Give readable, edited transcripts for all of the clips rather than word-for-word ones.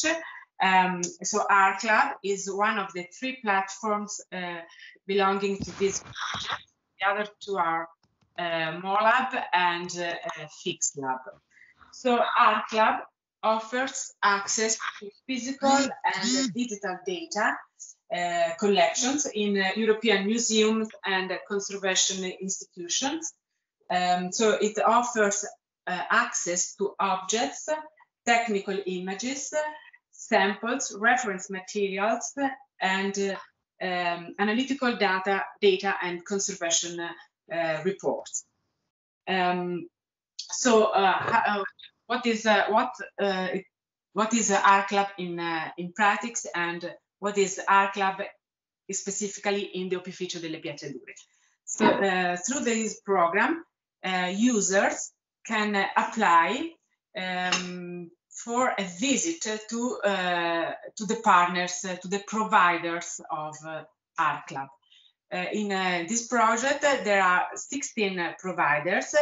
English. So ArcLab is one of the 3 platforms belonging to this project. The other 2 are MoLab and FixLab. So ArcLab offers access to physical and digital data collections in European museums and conservation institutions. So it offers access to objects, technical images, samples, reference materials, and analytical data and conservation reports. What is ArcLab in practice, and what is ArcLab specifically in the Opificio delle Pietre Dure? So through this program, users can apply for a visit to the partners, to the providers of ArcLab. In this project, there are 16 providers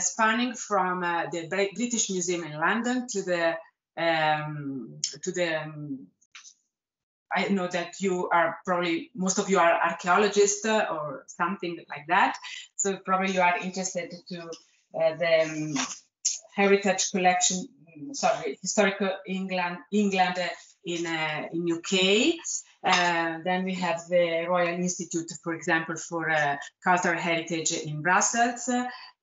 spanning from the British Museum in London to the I know that you are probably, most of you are archaeologists or something like that. So probably you are interested to the heritage collection, historical England in UK. Then we have the Royal Institute, for example, for cultural heritage in Brussels,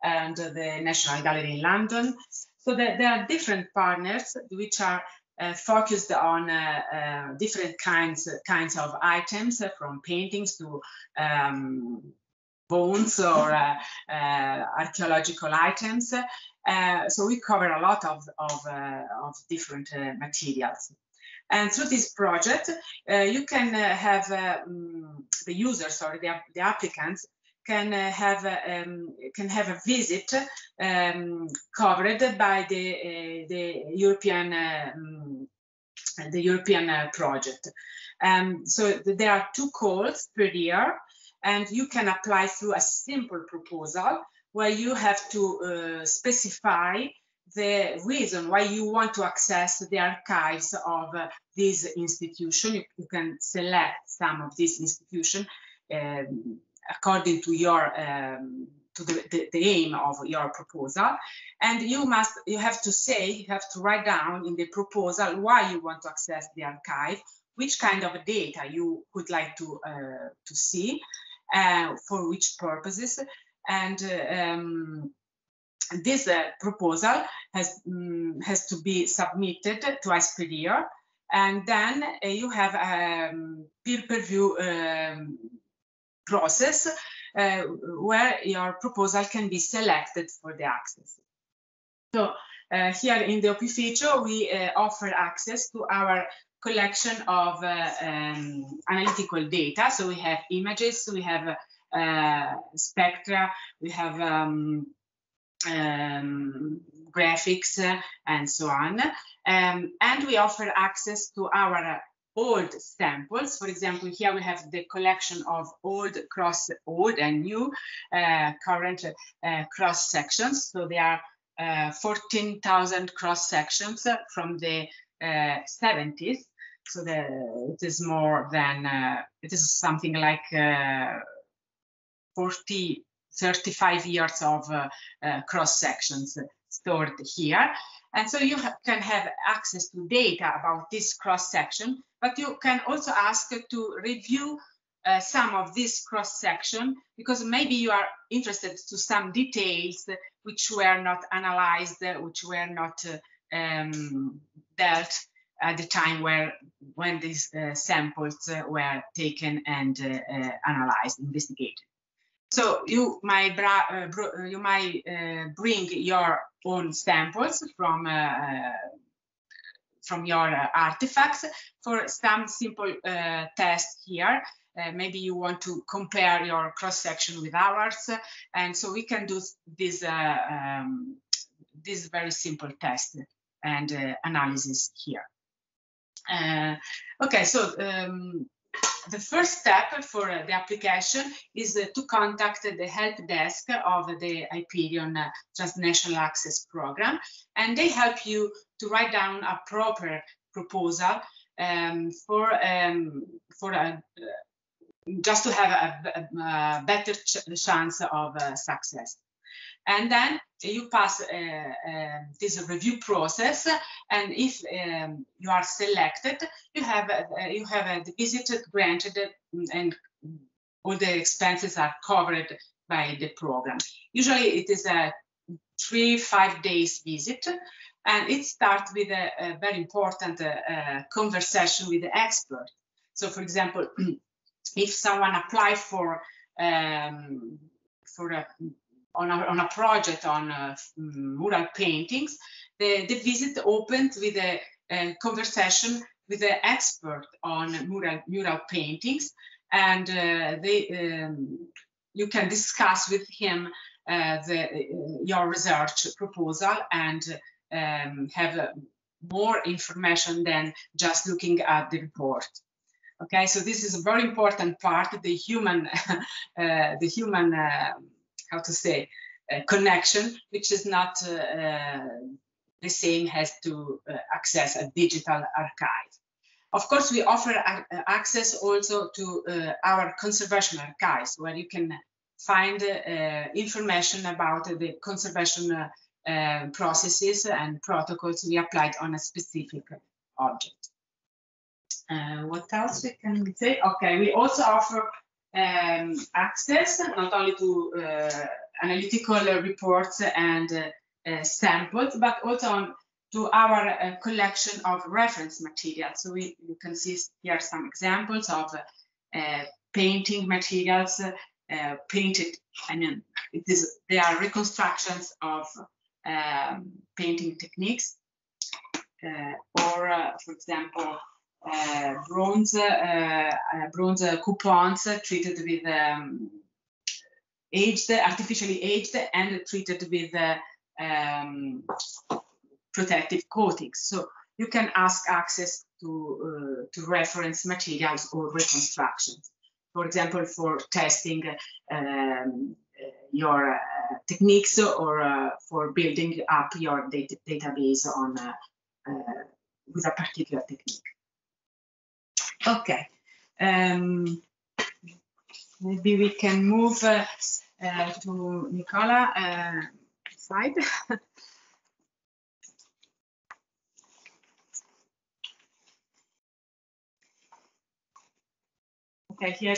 and the National Gallery in London. So there are different partners which are focused on different kinds of items, from paintings to bones or archaeological items. So we cover a lot of different materials. And through this project, you can have the users or the applicants can have a visit covered by the European project. So there are 2 calls per year, and you can apply through a simple proposal where you have to specify the reason why you want to access the archives of this institution. You can select some of these institutions according to your the aim of your proposal, and you have to write down in the proposal why you want to access the archive, which kind of data you would like to see, for which purposes, and this proposal has to be submitted twice per year, and then you have a peer review process where your proposal can be selected for the access. So here in the Opificio, we offer access to our collection of analytical data. So we have images, we have spectra, we have graphics, and so on. And we offer access to our old samples. For example, here we have the collection of old and new current cross sections. So there are 14,000 cross sections from the 70s. So it is more than, it is something like 35 years of cross sections stored here. And so you can have access to data about this cross section, but you can also ask to review some of this cross section, because maybe you are interested to some details which were not analyzed, which were not dealt at the time when these samples were taken and analyzed, investigated. So you might bring your own samples from your artifacts for some simple test here. Maybe you want to compare your cross section with ours, and so we can do this this very simple test and analysis here. Okay, so the first step for the application is to contact the help desk of the IPERION Transnational Access Program, and they help you to write down a proper proposal just to have a better chance of success. And then you pass this review process, and if you are selected, you have the visit granted, and all the expenses are covered by the program. Usually it is a 3-5 days visit, and it starts with a very important conversation with the expert. So, for example, if someone applies on a project on mural paintings, the visit opens with a conversation with the expert on mural paintings, and you can discuss with him your research proposal and have more information than just looking at the report. Okay, so this is a very important part, the human how to say, connection, which is not the same as to access a digital archive. Of course, we offer access also to our conservation archives, where you can find information about the conservation processes and protocols we applied on a specific object. What else we can say? Okay, we also offer access not only to analytical reports and samples, but also to our collection of reference materials. So you can see here some examples of painting materials, painted. I mean, they are reconstructions of painting techniques, or for example, bronze coupons treated with artificially aged and treated with protective coatings. So you can ask access to reference materials or reconstructions. For example, for testing your techniques, or for building up your database on with a particular technique. Okay, maybe we can move to Nicola slide. Okay, here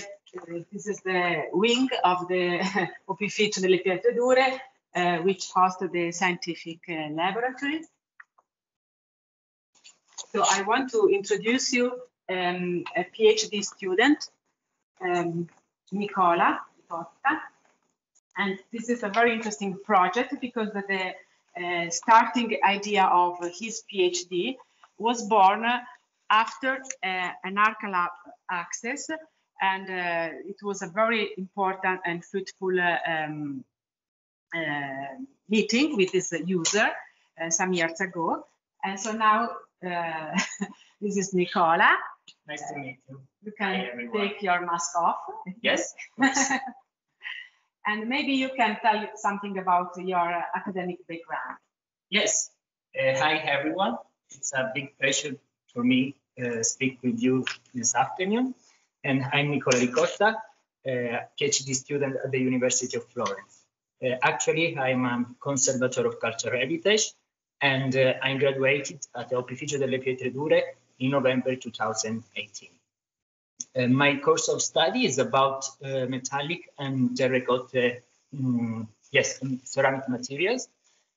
this is the wing of the Opificio delle Pietre Dure, which hosts the scientific laboratory. So I want to introduce you a PhD student, Nicola Totta, and this is a very interesting project because the starting idea of his PhD was born after an archival access, and it was a very important and fruitful meeting with this user some years ago. And so now this is Nicola. Nice to meet you. You can take your mask off. Yes. And maybe you can tell something about your academic background. Yes. Hi, everyone. It's a big pleasure for me to speak with you this afternoon. And I'm Nicola Ricotta, PhD student at the University of Florence. Actually, I'm a conservator of cultural heritage, and I graduated at the Opificio delle Pietre Dure in November 2018. My course of study is about metallic and terracotta, ceramic materials.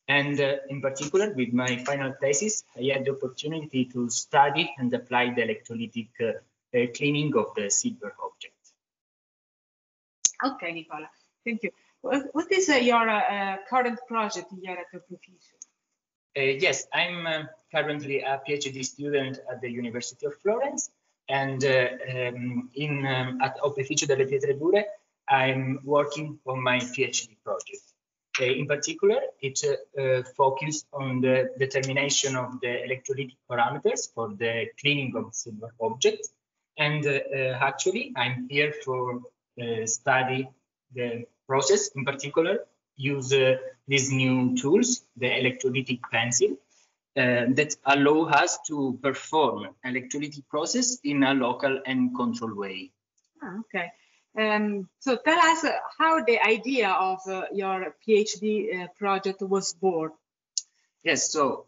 And in particular, with my final thesis, I had the opportunity to study and apply the electrolytic cleaning of the silver object. Okay, Nicola, thank you. What is your current project here at Opificio? Yes, I'm currently a PhD student at the University of Florence, and at Opificio delle Pietre Dure, I'm working on my PhD project. In particular, it focused on the determination of the electrolytic parameters for the cleaning of silver objects. And actually, I'm here for study the process. In particular, use these new tools, the Electrolytic Pencil, that allow us to perform electrolytic process in a local and controlled way. Okay. So tell us how the idea of your PhD project was born. Yes, so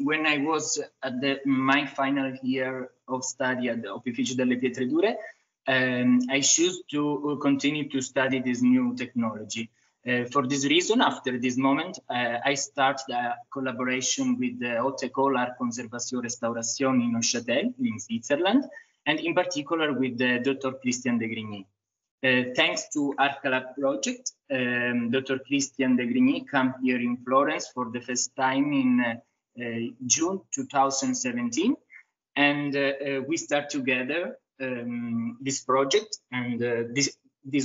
when I was at my final year of study at the Opificio delle Pietre Dure, I chose to continue to study this new technology. For this reason, after this moment, I started a collaboration with the Haute École Art Conservation Restauration in Neuchâtel, in Switzerland, and in particular with the Dr. Christian de Grigny. Thanks to ArcaLab project, Dr. Christian de Grigny came here in Florence for the first time in June 2017, and we start together this project, and this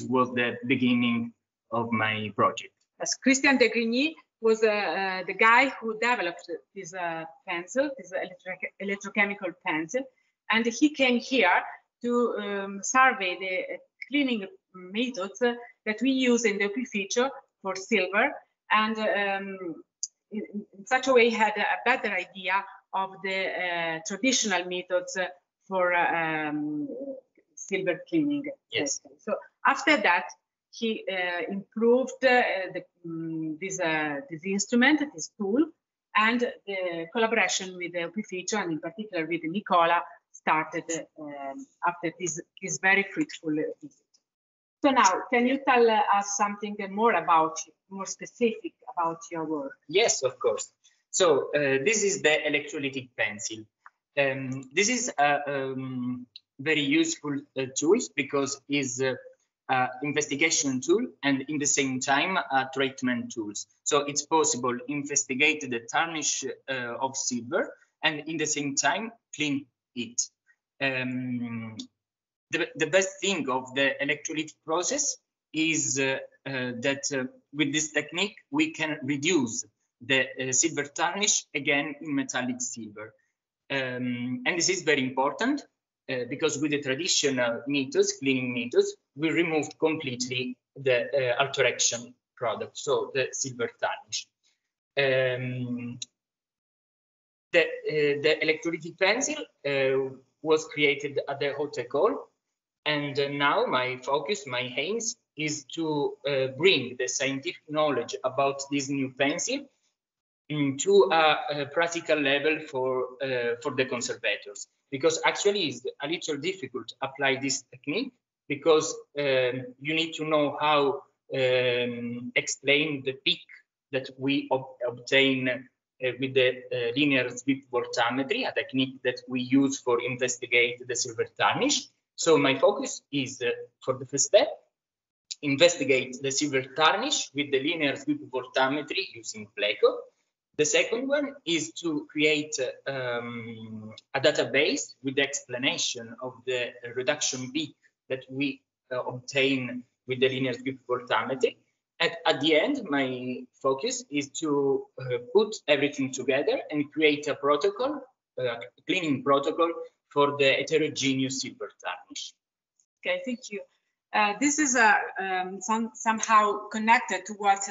was the beginning of my project. As Christian de Grigny was the guy who developed this pencil, this electrochemical pencil, and he came here to survey the cleaning methods that we use in the Opificio for silver, and in such a way had a better idea of the traditional methods for silver cleaning. Yes. So after that, he improved this instrument, this tool, and the collaboration with the Opificio, and in particular with Nicola, started after this very fruitful visit. So now, can you tell us something more specific about your work? Yes, of course. So this is the electrolytic pencil. This is a very useful tool because it's an investigation tool and in the same time a treatment tools. So it's possible to investigate the tarnish of silver and in the same time clean it. The best thing of the electrolytic process is that with this technique we can reduce the silver tarnish again in metallic silver. And this is very important because with the traditional methods, cleaning methods, we removed completely the alteration product, so the silver tarnish. The electrolytic pencil was created at the Haute École, and now my focus, my aims, is to bring the scientific knowledge about this new pencil into a practical level for the conservators, because actually it's a little difficult to apply this technique because you need to know how explain the peak that we obtain with the linear sweep voltammetry, a technique that we use for investigate the silver tarnish. So my focus is for the first step, investigate the silver tarnish with the linear sweep voltammetry using Pleco. The second one is to create a database with the explanation of the reduction peak that we obtain with the linear sweep voltammetry. And at the end, my focus is to put everything together and create a protocol, a cleaning protocol for the heterogeneous silver tarnish. Okay, thank you. This is somehow connected to what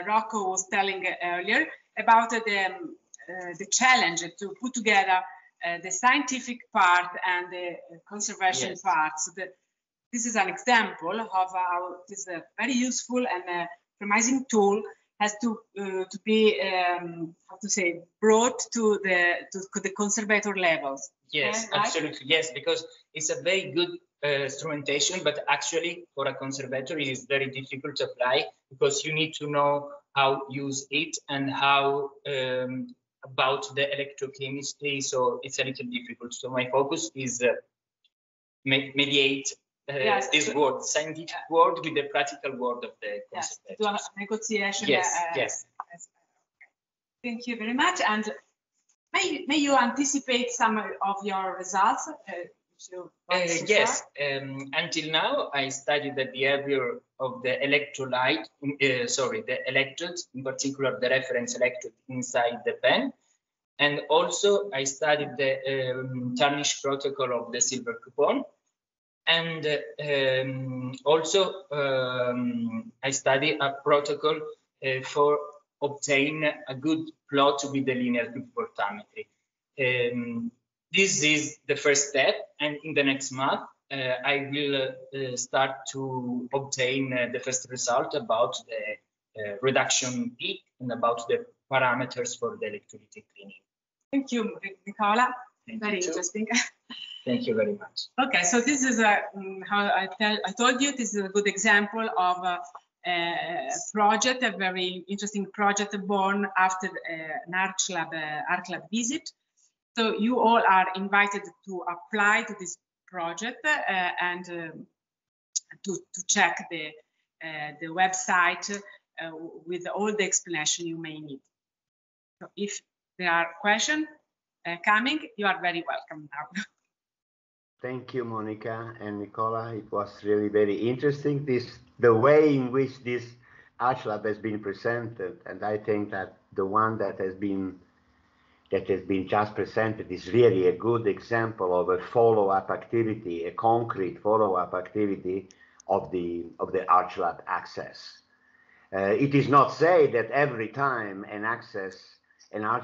Rocco was telling earlier about the challenge to put together the scientific part and the conservation part. So this is an example of how this very useful and promising tool has to be how to say brought to the conservator levels. Yes, okay, right? Absolutely. Yes, because it's a very good instrumentation, but actually for a conservator it is very difficult to apply because you need to know how to use it and how about the electrochemistry. So it's a little difficult. So my focus is mediate this word, scientific word with the practical word of the conservator. To a negotiation. Yes. Thank you very much. And may you anticipate some of your results? Yes. Until now, I studied the behavior of the electrolyte, the electrodes, in particular the reference electrode inside the pen. And also I studied the tarnish protocol of the silver coupon. And also I study a protocol for obtain a good plot with the linear portametry. This is the first step, and in the next month, I will start to obtain the first result about the reduction peak and about the parameters for the electrolytic cleaning. Thank you, Nicola. Thank Very you interesting. Thank you very much. Okay, so this is how I told you, this is a good example of a project, a very interesting project born after an ARC lab visit. So you all are invited to apply to this project and to check the website with all the explanation you may need. So if there are questions coming, you are very welcome now. Thank you, Monica and Nicola. It was really very interesting, the way in which this ARC lab has been presented, and I think that the one that has been just presented is really a good example of a follow-up activity, a concrete follow-up activity of the ARC lab access. It is not said that every time an ARC lab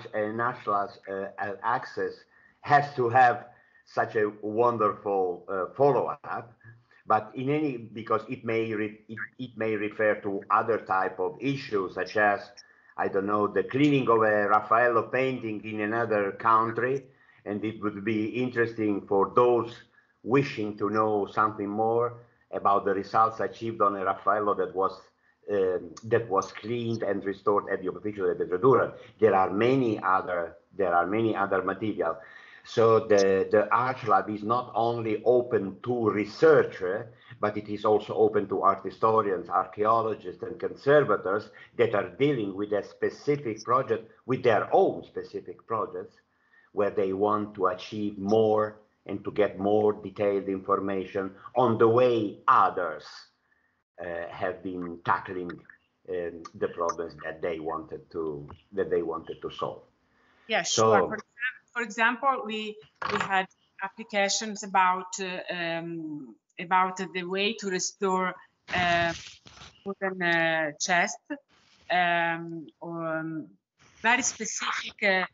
access has to have such a wonderful follow-up, but because it may refer to other type of issues, such as, I don't know, the cleaning of a Raffaello painting in another country, and it would be interesting for those wishing to know something more about the results achieved on a Raffaello that was cleaned and restored at the Opificio at Dure. There are many other material. So the ARC lab is not only open to researchers, but it is also open to art historians, archaeologists, and conservators that are dealing with a specific project, with their own specific projects, where they want to achieve more and to get more detailed information on the way others have been tackling the problems that they wanted to solve. Yeah, sure. For example, we had applications about the way to restore wooden chest, or very specific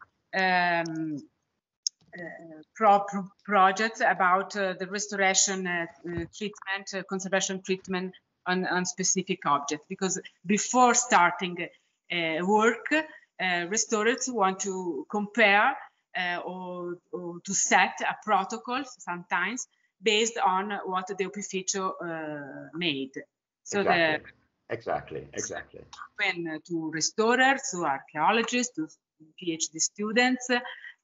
projects about the restoration treatment, conservation treatment on specific objects. Because before starting work, restorers want to compare or to set a protocol sometimes based on what the Opificio made. So exactly. Open to restorers, to archaeologists, to PhD students,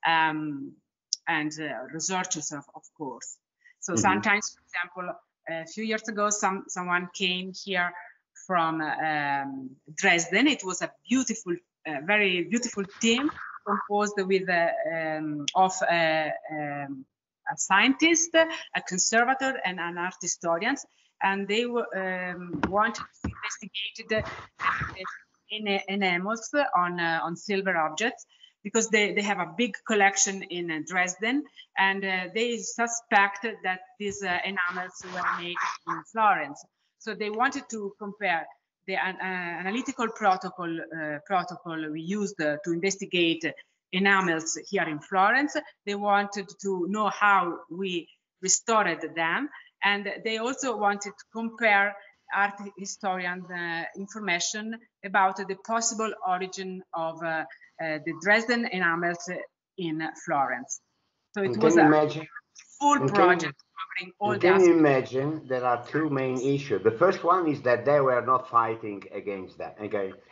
and researchers, of course. So sometimes, for example, a few years ago, someone came here from Dresden. It was a beautiful, very beautiful team, composed with of a scientist, a conservator, and an art historian, and they wanted to investigate the enamels on silver objects, because they have a big collection in Dresden, and they suspect that these enamels were made in Florence. So they wanted to compare the analytical protocol we used to investigate enamels here in Florence. They wanted to know how we restored them, and they also wanted to compare art historian information about the possible origin of the Dresden enamels in Florence. So it was a full project covering all the aspects. Can you imagine there are two main issues? The first one is that they were not fighting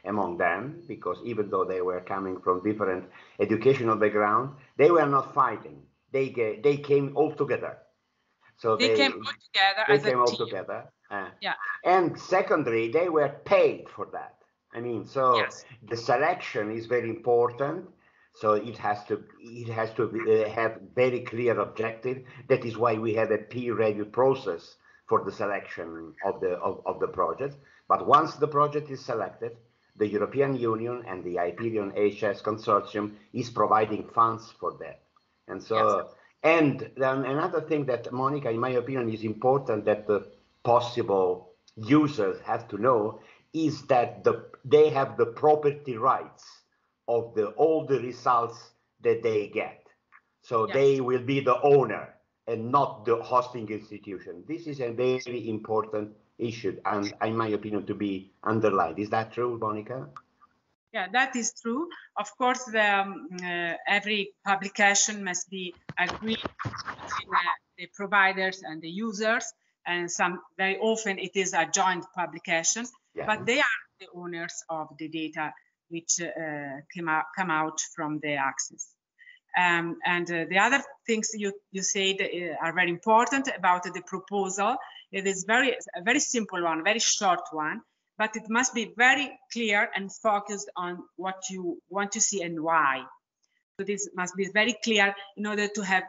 among them, because even though they were coming from different educational background, they were not fighting. They came all together. So they came all together. Yeah. And secondly, they were paid for that. I mean, so yes. The selection is very important. So it has to have very clear objective. That is why we have a peer review process for the selection of the project. But once the project is selected, the European Union and the IPERION HS consortium is providing funds for that. And so, yes. And then another thing that, Monica, in my opinion, is important that the possible users have to know is that they have the property rights of all the results that they get. So Yes. they will be the owner and not the hosting institution. This is a very important issue, and in my opinion, to be underlined. Is that true, Monica? Yeah, that is true. Of course, every publication must be agreed between the providers and the users, and very often it is a joint publication, Yeah. but they are the owners of the data which come out from the access. And the other things you said are very important about the proposal. It is a very simple one, very short one, but it must be very clear and focused on what you want to see and why. So this must be very clear in order to have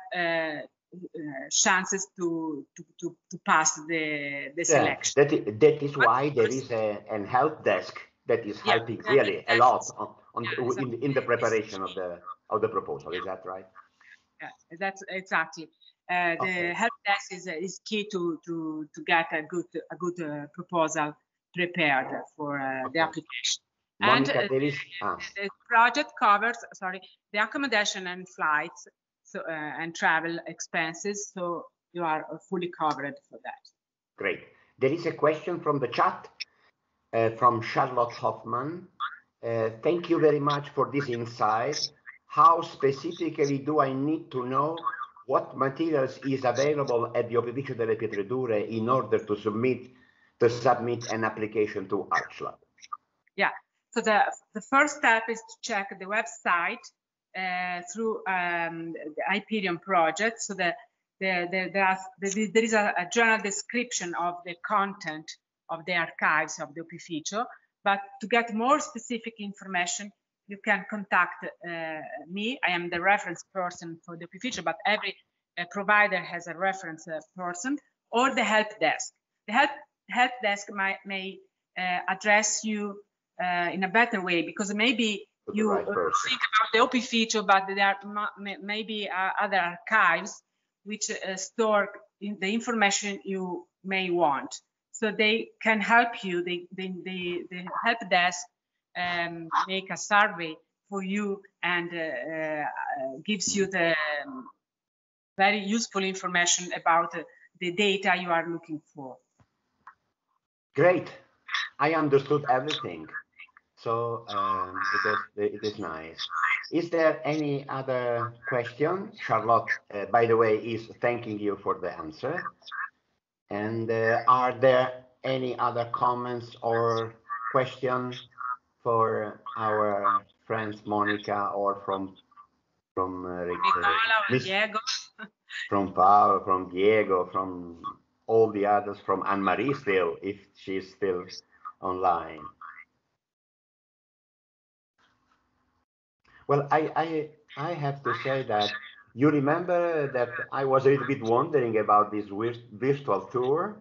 chances to pass the selection. That is why there is an help desk that is helping really a lot in the preparation of the proposal. Is that right? Yeah, that's exactly. The help desk is key to get a good proposal prepared for the application. Monica, and there is the project covers the accommodation and flights, so and travel expenses, so you are fully covered for that. Great. There is a question from the chat from Charlotte Hoffman. Thank you very much for this insight. How specifically do I need to know what materials is available at the Opificio delle Pietre Dure in order to submit an application to ArchLab? Yeah, so the first step is to check the website through the IPERION project. So there is a general description of the content of the archives of the Opificio, but to get more specific information, you can contact me. I am the reference person for the Opificio, but every provider has a reference person, or the help desk. The help desk may address you in a better way, because maybe you think about the Opificio, but there are maybe other archives which store the information you may want. So they can help you. The help desk make a survey for you and gives you the very useful information about the data you are looking for. Great. I understood everything. So it is nice. Is there any other question? Charlotte, by the way, is thanking you for the answer. And are there any other comments or questions for our friends Monica or from Diego, from Paolo, from Diego, from all the others, from Anne-Marie still, if she's still online? Well, I have to say that you remember that I was a little bit wondering about this virtual tour,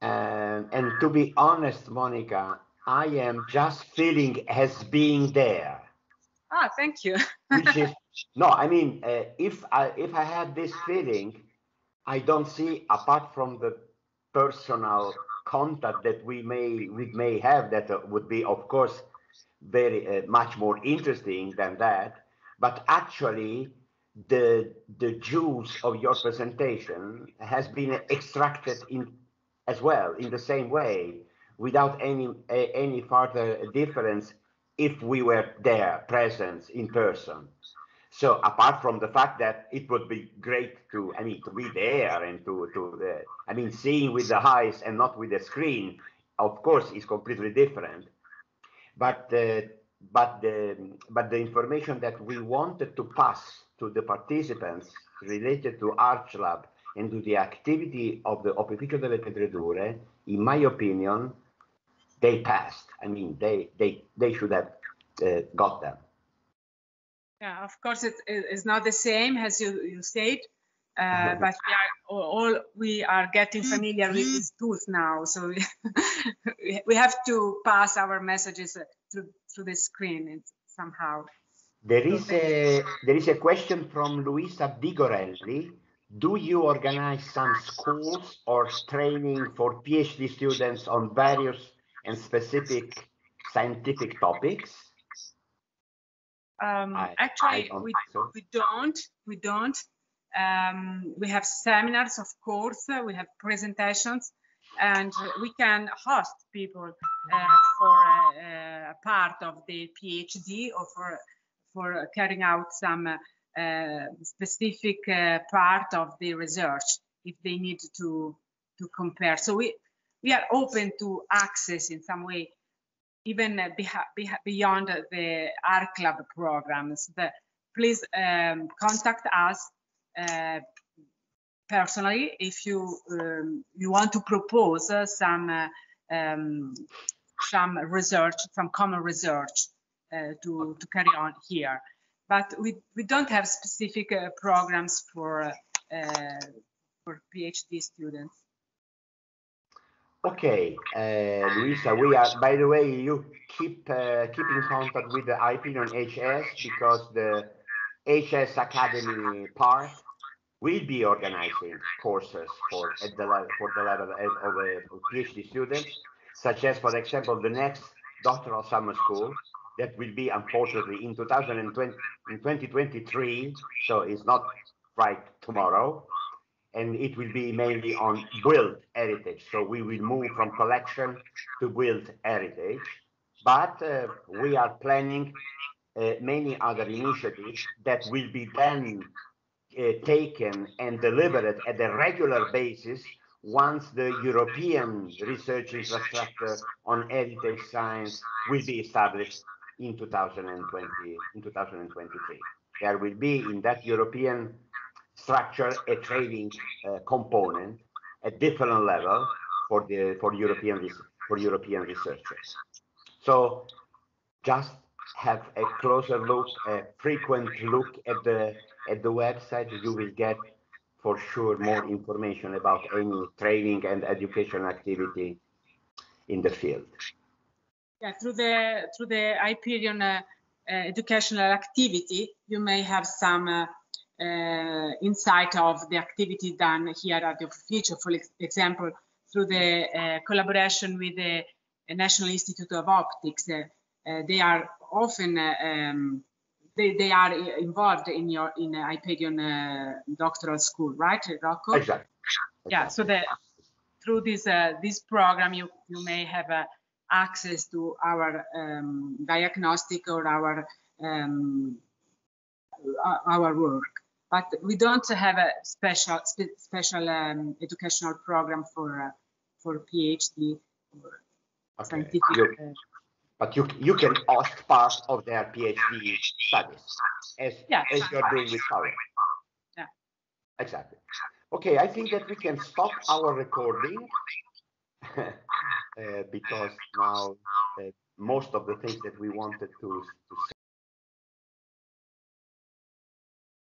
and to be honest, Monica, I am just feeling as being there. Ah, thank you. Which is no, I mean, if I had this feeling, I don't see, apart from the personal contact that we may have, that would be, of course, very much more interesting than that, but actually the juice of your presentation has been extracted as well in the same way, without any further difference, if we were there present in person. So apart from the fact that it would be great to be there and seeing with the eyes and not with the screen, of course, is completely different. But the information that we wanted to pass to the participants related to ArchLab and to the activity of the Opificio delle Pietre Dure, in my opinion, they passed. I mean, they should have got them. Yeah, of course, it is not the same as you said, but we are getting familiar with these tools now, so we have to pass our messages through the screen somehow. There is a question from Luisa Bigorelli. Do you organize some schools or training for PhD students on various and specific scientific topics? Actually, we don't. We have seminars, of course. We have presentations, and we can host people for a part of the PhD or for carrying out some specific part of the research if they need to compare. So we are open to access in some way, even beyond the art club programs. Please contact us personally if you want to propose some research, some common research to carry on here. But we don't have specific programs for PhD students. Okay, Luisa, we are, by the way, you keep in contact with the IPERION HS, because the HS Academy part will be organizing courses for the level of PhD students, such as, for example, the next doctoral summer school that will be, unfortunately, in 2023, so it's not right tomorrow. And it will be mainly on built heritage. So we will move from collection to built heritage. But we are planning many other initiatives that will be then taken and delivered at a regular basis once the European research infrastructure on heritage science will be established in 2023. There will be in that European structure a training component at different level for European researchers. So just have a closer look, a frequent look at the website. You will get for sure more information about any training and education activity in the field. Yeah, through the IPERION educational activity, you may have some insight of the activity done here at the Opificio. For example, through the collaboration with the National Institute of Optics, they are often they are involved in IPERION doctoral school, right, Rocco? Exactly. Yeah. So through this program, you may have access to our diagnostic or our work. But we don't have a special educational program for PhD or scientific. But you can host part of their PhD studies, as you're doing with Florence. Yeah. Exactly. Okay, I think that we can stop our recording because now most of the things that we wanted to say